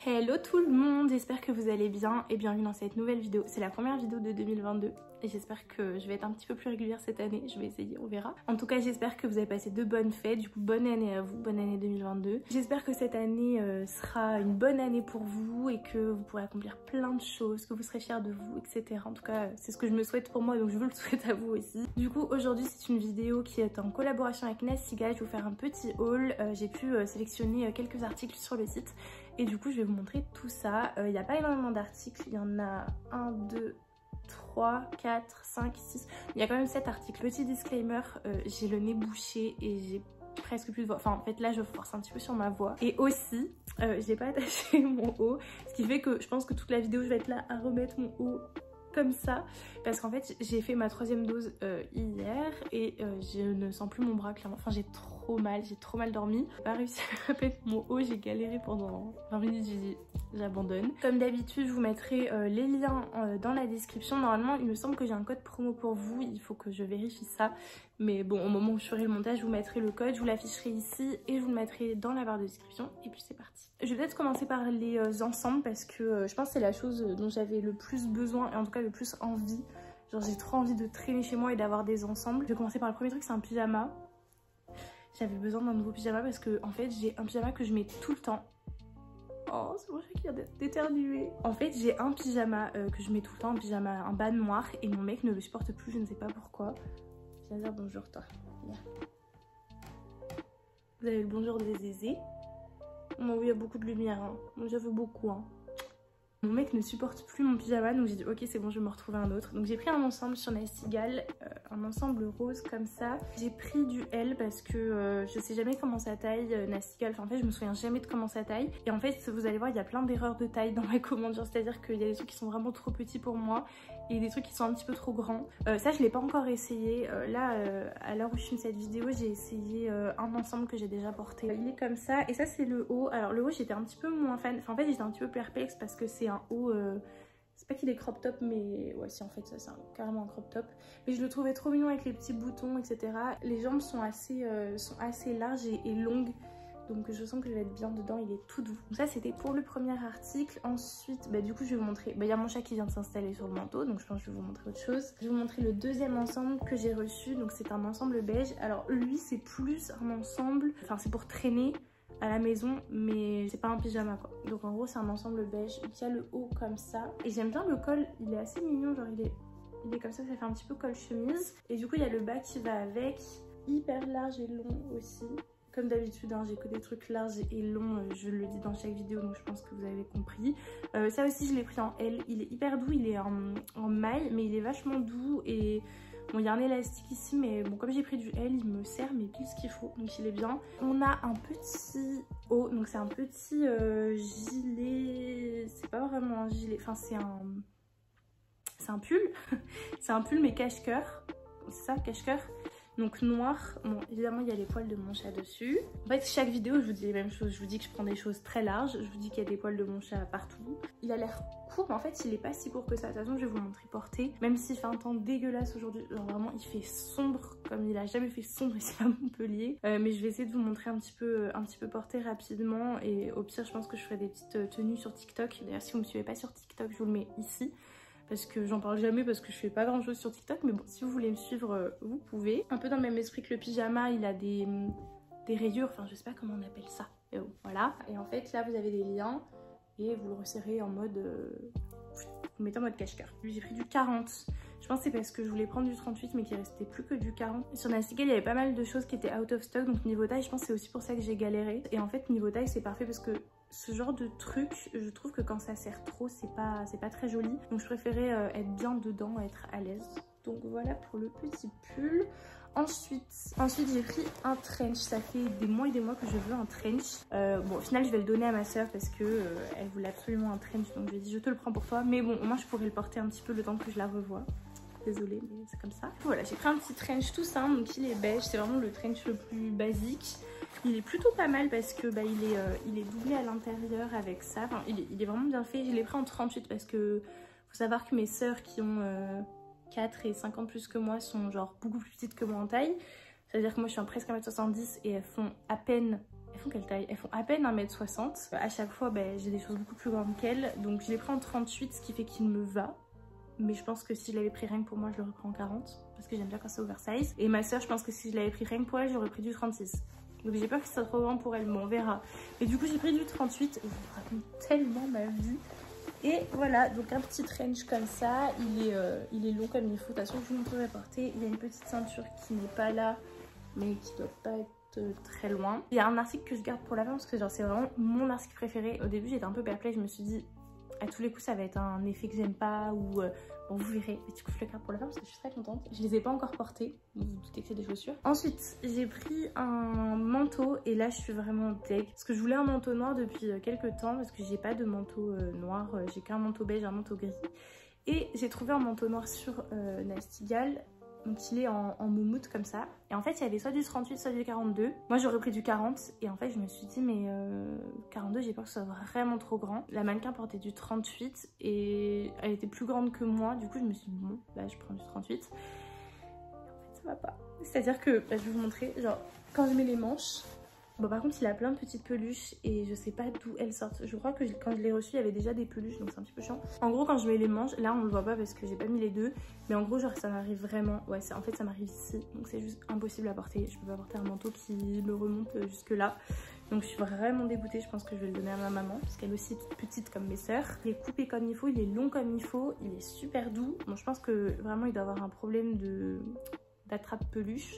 Hello tout le monde, j'espère que vous allez bien et bienvenue dans cette nouvelle vidéo. C'est la première vidéo de 2022 et j'espère que je vais être un petit peu plus régulière cette année. Je vais essayer, on verra. En tout cas, j'espère que vous avez passé de bonnes fêtes. Du coup, bonne année à vous, bonne année 2022. J'espère que cette année sera une bonne année pour vous et que vous pourrez accomplir plein de choses, que vous serez fiers de vous, etc. En tout cas, c'est ce que je me souhaite pour moi, donc je vous le souhaite à vous aussi. Du coup, aujourd'hui, c'est une vidéo qui est en collaboration avec Nassiga. Je vais vous faire un petit haul. J'ai pu sélectionner quelques articles sur le site. Et du coup, je vais vous montrer tout ça. Il n'y a pas énormément d'articles. Il y en a 1, 2, 3, 4, 5, 6. Il y a quand même 7 articles. Petit disclaimer, j'ai le nez bouché et j'ai presque plus de voix. Enfin, en fait, là, je force un petit peu sur ma voix. Et aussi, j'ai pas attaché mon haut. Ce qui fait que je pense que toute la vidéo, je vais être là à remettre mon haut comme ça. Parce qu'en fait, j'ai fait ma 3e dose hier et je ne sens plus mon bras, clairement. Enfin, j'ai trop mal dormi. J'ai pas réussi à mettre mon haut, j'ai galéré pendant 20 minutes, j'ai dit j'abandonne. Comme d'habitude, je vous mettrai les liens dans la description. Normalement, il me semble que j'ai un code promo pour vous, il faut que je vérifie ça. Mais bon, au moment où je ferai le montage, je vous mettrai le code, je vous l'afficherai ici et je vous le mettrai dans la barre de description. Et puis c'est parti. Je vais peut-être commencer par les ensembles parce que je pense que c'est la chose dont j'avais le plus besoin et en tout cas le plus envie. Genre j'ai trop envie de traîner chez moi et d'avoir des ensembles. Je vais commencer par le premier truc, c'est un pyjama. J'avais besoin d'un nouveau pyjama parce que en fait j'ai un pyjama que je mets tout le temps. Oh, c'est mon chat qui vient d'éternuer. En fait, j'ai un pyjama que je mets tout le temps, un pyjama, un bas noir, et mon mec ne le supporte plus, je ne sais pas pourquoi. Viens dire bonjour, toi. Viens. Vous avez le bonjour des Zézés. Bon, oui, il y a beaucoup de lumière, hein. Moi, j'en veux beaucoup, hein. Mon mec ne supporte plus mon pyjama, donc j'ai dit ok, c'est bon, je vais me retrouver un autre. Donc j'ai pris un ensemble sur Nassiga, un ensemble rose comme ça. J'ai pris du L parce que je sais jamais comment ça taille Nassiga. Enfin en fait je me souviens jamais de comment ça taille. Et en fait vous allez voir, il y a plein d'erreurs de taille dans ma commande. C'est-à-dire qu'il y a des trucs qui sont vraiment trop petits pour moi et des trucs qui sont un petit peu trop grands. Ça je l'ai pas encore essayé. Là à l'heure où je filme cette vidéo, j'ai essayé un ensemble que j'ai déjà porté. Il est comme ça et ça c'est le haut. Alors le haut j'étais un petit peu moins fan. Enfin en fait j'étais un petit peu perplexe parce que c'est un haut, c'est pas qu'il est crop top mais ouais si en fait ça c'est carrément un crop top, mais je le trouvais trop mignon avec les petits boutons etc. Les jambes sont assez larges et longues, donc je sens que je vais être bien dedans, il est tout doux. Donc ça c'était pour le premier article. Ensuite bah, du coup je vais vous montrer, il y a mon chat qui vient de s'installer sur le manteau, donc je pense que je vais vous montrer autre chose. Je vais vous montrer le deuxième ensemble que j'ai reçu, donc c'est un ensemble beige. Alors lui c'est plus un ensemble, enfin c'est pour traîner à la maison, mais c'est pas un pyjama quoi. Donc en gros c'est un ensemble beige qui a le haut comme ça, et j'aime bien le col, il est assez mignon, genre il est comme ça fait un petit peu col chemise, et du coup il y a le bas qui va avec, hyper large et long aussi. Comme d'habitude, hein, j'ai que des trucs larges et longs, je le dis dans chaque vidéo, donc je pense que vous avez compris. Ça aussi je l'ai pris en L, il est hyper doux, il est en maille, mais il est vachement doux et bon, il y a un élastique ici, mais bon, comme j'ai pris du L, il me sert mais pile ce qu'il faut, donc il est bien. On a un petit haut, donc c'est un petit gilet, c'est pas vraiment un gilet, enfin c'est un pull, c'est un pull mais cache-cœur, c'est ça, cache-cœur. Donc noir, bon évidemment il y a les poils de mon chat dessus. En fait chaque vidéo je vous dis les mêmes choses, je vous dis que je prends des choses très larges, je vous dis qu'il y a des poils de mon chat partout. Il a l'air court mais en fait il est pas si court que ça, de toute façon je vais vous montrer porté. Même s'il fait un temps dégueulasse aujourd'hui, genre vraiment il fait sombre comme il a jamais fait sombre ici à Montpellier. Mais je vais essayer de vous montrer un petit peu porté rapidement, et au pire je pense que je ferai des petites tenues sur TikTok. D'ailleurs si vous me suivez pas sur TikTok je vous le mets ici. Parce que j'en parle jamais parce que je fais pas grand chose sur TikTok, mais bon si vous voulez me suivre vous pouvez. Un peu dans le même esprit que le pyjama, il a des rayures, enfin je sais pas comment on appelle ça, mais bon, voilà. Et en fait là vous avez des liens et vous le resserrez en mode, vous mettez en mode cache-cœur. J'ai pris du 40, je pense que c'est parce que je voulais prendre du 38 mais qu'il restait plus que du 40. Sur Nassiga il y avait pas mal de choses qui étaient out of stock, donc niveau taille je pense que c'est aussi pour ça que j'ai galéré. Et en fait niveau taille c'est parfait parce que ce genre de truc, je trouve que quand ça serre trop, c'est pas très joli. Donc je préférais être bien dedans, être à l'aise. Donc voilà pour le petit pull. Ensuite j'ai pris un trench. Ça fait des mois et des mois que je veux un trench. Bon au final je vais le donner à ma soeur parce que elle voulait absolument un trench. Donc je lui ai dit je te le prends pour toi. Mais bon au moins je pourrais le porter un petit peu le temps que je la revoie. Désolée mais c'est comme ça. Voilà, j'ai pris un petit trench tout simple, donc il est beige, c'est vraiment le trench le plus basique. Il est plutôt pas mal parce que bah, il est doublé à l'intérieur avec ça, enfin, il est vraiment bien fait. Je l'ai pris en 38 parce que faut savoir que mes sœurs qui ont 4 et 5 ans de plus que moi sont genre beaucoup plus petites que moi en taille. C'est à dire que moi je suis presque 1m70 et elles font Elles font quelle taille? Elles font à peine 1m60. À chaque fois, j'ai des choses beaucoup plus grandes qu'elles. Donc je les prends en 38, ce qui fait qu'il me va. Mais je pense que si je l'avais pris rien que pour moi, je l'aurais pris en 40. Parce que j'aime bien quand c'est oversize. Et ma soeur, je pense que si je l'avais pris rien que pour elle, j'aurais pris du 36. Donc j'ai peur que ce soit trop grand pour elle, mais on verra. Et du coup, j'ai pris du 38. Et je vous raconte tellement ma vie. Et voilà, donc un petit trench comme ça. Il est long comme il faut. De toute façon, je vous montrerai porter. Il y a une petite ceinture qui n'est pas là, mais qui doit pas être très loin. Il y a un article que je garde pour la fin parce que genre c'est vraiment mon article préféré. Au début, j'étais un peu perplexe. Je me suis dit, à tous les coups, ça va être un effet que j'aime pas ou... Bon, vous verrez, mais du coup je le garde pour la fin parce que je suis très contente. Je les ai pas encore portés, vous vous doutez que c'est des chaussures. Ensuite, j'ai pris un manteau et là je suis vraiment deg. Parce que je voulais un manteau noir depuis quelques temps parce que j'ai pas de manteau noir. J'ai qu'un manteau beige, un manteau gris. Et j'ai trouvé un manteau noir sur Nastigal. Donc il est en moumoute comme ça. Et en fait il y avait soit du 38 soit du 42. Moi j'aurais pris du 40. Et en fait je me suis dit mais 42 j'ai peur que ce soit vraiment trop grand. La mannequin portait du 38 et elle était plus grande que moi. Du coup je me suis dit bon là je prends du 38. Et en fait ça va pas. C'est à dire que je vais vous montrer genre quand je mets les manches. Bon par contre il a plein de petites peluches et je sais pas d'où elles sortent. Je crois que quand je l'ai reçu il y avait déjà des peluches donc c'est un petit peu chiant. En gros quand je mets les manches, là on le voit pas parce que j'ai pas mis les deux. Mais en gros genre ça m'arrive vraiment, ouais en fait ça m'arrive ici. Donc c'est juste impossible à porter. Je peux pas porter un manteau qui me remonte jusque là. Donc je suis vraiment dégoûtée, je pense que je vais le donner à ma maman. Parce qu'elle est aussi petite comme mes sœurs. Il est coupé comme il faut, il est long comme il faut, il est super doux. Bon je pense que vraiment il doit avoir un problème d'attrape peluche.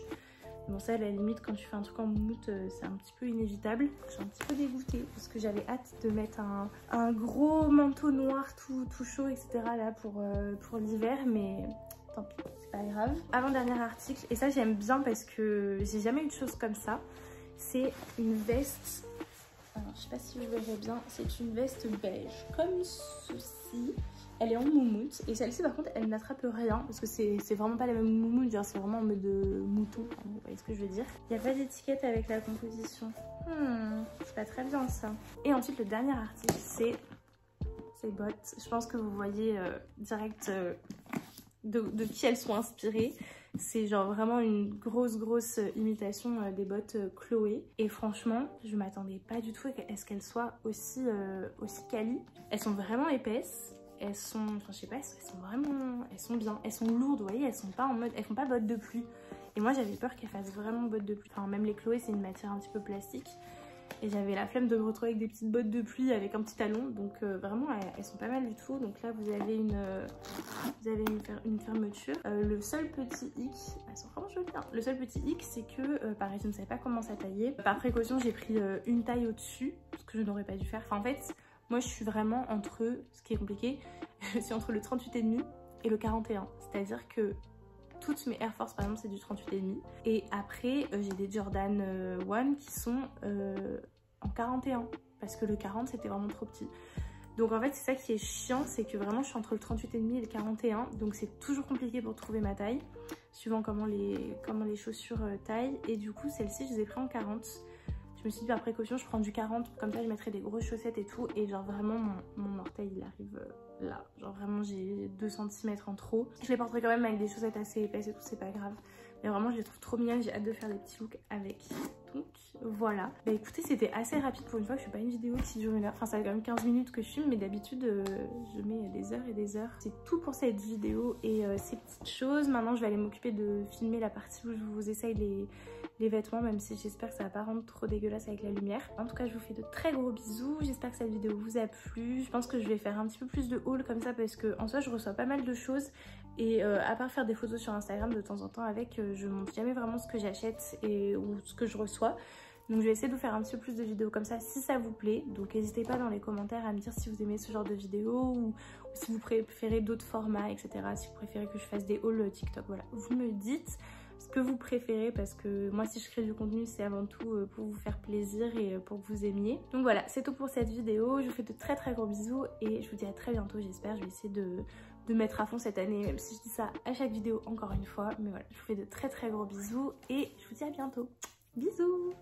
Bon ça à la limite quand tu fais un truc en moumoute c'est un petit peu inévitable. Je suis un petit peu dégoûtée parce que j'avais hâte de mettre un gros manteau noir tout chaud etc. là pour l'hiver mais tant pis c'est pas grave. Avant-dernier article et ça j'aime bien parce que j'ai jamais eu de choses comme ça. C'est une veste, alors je sais pas si vous verrez bien, c'est une veste beige comme ceci. Elle est en moumoute et celle-ci par contre elle n'attrape rien parce que c'est vraiment pas la même moumoute, genre c'est vraiment en mode mouton, vous voyez ce que je veux dire. Il n'y a pas d'étiquette avec la composition, c'est pas très bien ça. Et ensuite le dernier article c'est ces bottes, je pense que vous voyez direct de qui elles sont inspirées. C'est genre vraiment une grosse imitation des bottes Chloé. Et franchement, je m'attendais pas du tout à ce qu'elles soient aussi quali. Elles sont vraiment épaisses. Elles sont, enfin je sais pas, elles sont bien. Elles sont lourdes, vous voyez, elles sont pas en mode, elles font pas bottes de pluie. Et moi j'avais peur qu'elles fassent vraiment bottes de pluie. Enfin même les Chloé c'est une matière un petit peu plastique. Et j'avais la flemme de me retrouver avec des petites bottes de pluie avec un petit talon. Donc vraiment elles sont pas mal du tout. Donc là vous avez une fermeture. Le seul petit hic, elles sont vraiment jolies hein. Le seul petit hic c'est que pareil je ne savais pas comment ça taillait. Par précaution j'ai pris une taille au-dessus. Ce que je n'aurais pas dû faire. Enfin en fait moi je suis vraiment entre, ce qui est compliqué, je suis entre le 38,5 et le 41. C'est-à-dire que toutes mes Air Force par exemple c'est du 38,5 et après j'ai des Jordan 1 qui sont en 41 parce que le 40 c'était vraiment trop petit. Donc en fait c'est ça qui est chiant, c'est que vraiment je suis entre le 38,5 et le 41 donc c'est toujours compliqué pour trouver ma taille suivant comment les chaussures taillent. Et du coup celle-ci je les ai pris en 40. Je me suis dit par précaution je prends du 40 comme ça je mettrai des grosses chaussettes et tout et genre vraiment mon orteil il arrive là, genre vraiment j'ai 2 cm en trop. Je les porterai quand même avec des chaussettes assez épaisses et tout, c'est pas grave. Mais vraiment je les trouve trop mignonnes, j'ai hâte de faire des petits looks avec. Donc voilà. Bah écoutez c'était assez rapide pour une fois, je fais pas une vidéo qui dure 1 heure. Enfin ça fait quand même 15 minutes que je filme mais d'habitude je mets des heures et des heures. C'est tout pour cette vidéo et ces petites choses. Maintenant je vais aller m'occuper de filmer la partie où je vous essaye les vêtements, même si j'espère que ça va pas rendre trop dégueulasse avec la lumière. En tout cas je vous fais de très gros bisous, j'espère que cette vidéo vous a plu. Je pense que je vais faire un petit peu plus de haul comme ça parce que en soi je reçois pas mal de choses et à part faire des photos sur Instagram de temps en temps avec, je montre jamais vraiment ce que j'achète ou ce que je reçois. Donc je vais essayer de vous faire un petit peu plus de vidéos comme ça si ça vous plaît. Donc n'hésitez pas dans les commentaires à me dire si vous aimez ce genre de vidéos ou si vous préférez d'autres formats etc. Si vous préférez que je fasse des hauls TikTok, voilà. Vous me dites ce que vous préférez parce que moi si je crée du contenu c'est avant tout pour vous faire plaisir et pour que vous aimiez. Donc voilà c'est tout pour cette vidéo, je vous fais de très gros bisous et je vous dis à très bientôt j'espère. Je vais essayer de mettre à fond cette année même si je dis ça à chaque vidéo encore une fois. Mais voilà je vous fais de très gros bisous et je vous dis à bientôt. Bisous.